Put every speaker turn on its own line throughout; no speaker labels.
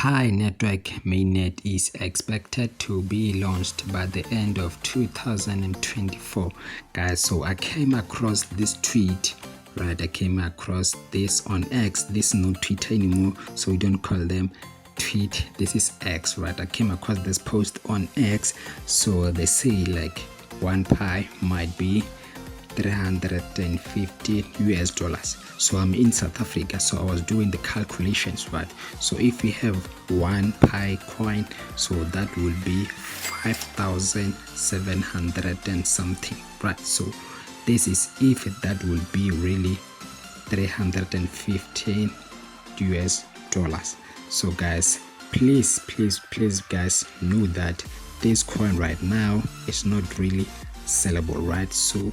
Pi network mainnet is expected to be launched by the end of 2024, guys. So I came across this tweet, right? I came across this on X. This is not Twitter anymore, so we don't call them tweet. This is X, right? I came across this post on X. So they say like 1 Pi might be $350. So I'm in South Africa, so I was doing the calculations, right? So if we have 1 Pi coin, so that will be 5,700 and something, right? So this is if that will be really $315. So guys, please guys, know that this coin right now is not really sellable, right? So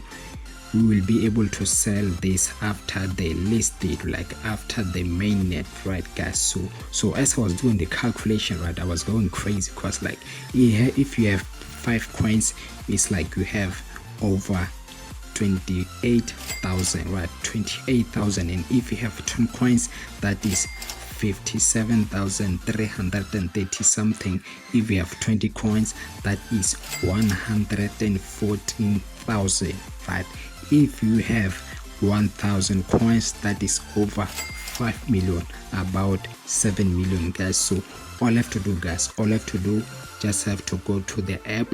we will be able to sell this after they list it, like after the mainnet, right guys? So as I was doing the calculation, right, I was going crazy because like if you have 5 coins, it's like you have over 28,000, right? 28,000. And if you have 10 coins, that is 57,330 something. If you have 20 coins, that is 114,000, right? If you have 1,000 coins, that is over 5 million, about 7 million, guys. So all I have to do, guys, just have to go to the app.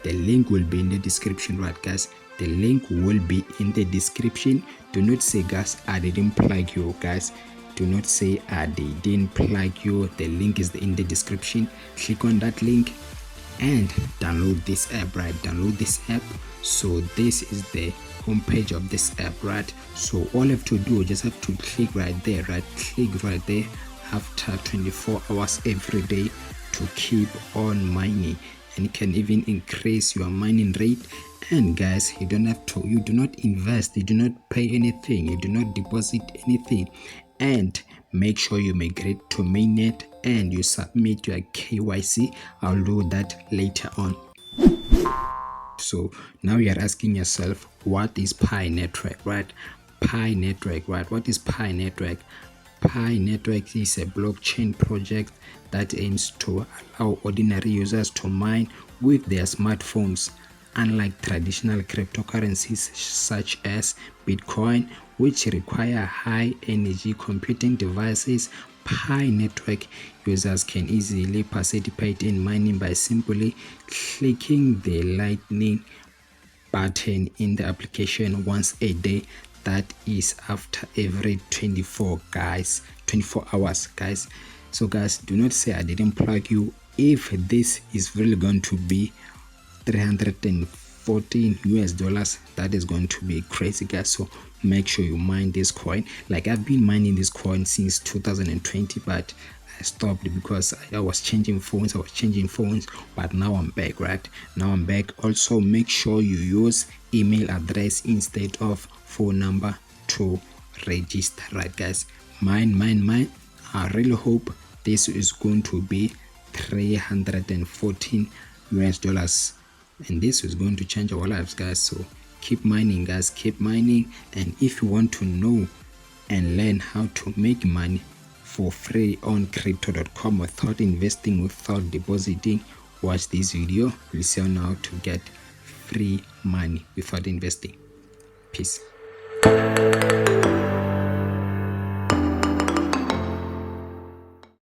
The link will be in the description, right guys? The link will be in the description. Do not say, guys, I didn't plug you, guys. Do not say I didn't plug you. The link is in the description. Click on that link and download this app, right? Download this app. So this is the homepage of this app, right? So all I have to do, just have to click right there, right? Click right there after 24 hours every day to keep on mining, and you can even increase your mining rate. And guys, you do not invest, you do not pay anything, you do not deposit anything, and make sure you migrate to mainnet and you submit your KYC. I'll do that later on. So now you're asking yourself, what is Pi network, right? Pi network, right? What is Pi network? Pi network is a blockchain project that aims to allow ordinary users to mine with their smartphones. Unlike traditional cryptocurrencies such as Bitcoin, which require high energy computing devices, Pi network users can easily participate in mining by simply clicking the lightning button in the application once a day. That is after every 24 hours, guys. So guys, do not say I didn't plug you. If this is really going to be $314, that is going to be crazy, guys. So make sure you mine this coin. Like I've been mining this coin since 2020, but I stopped because I was changing phones, but now I'm back, right? Now I'm back. Also make sure you use email address instead of phone number to register, right guys? Mine. I really hope this is going to be $314, and this is going to change our lives, guys. So keep mining, guys, keep mining. And if you want to know and learn how to make money for free on crypto.com without investing, without depositing, watch this video. We'll see on how to get free money without investing. Peace.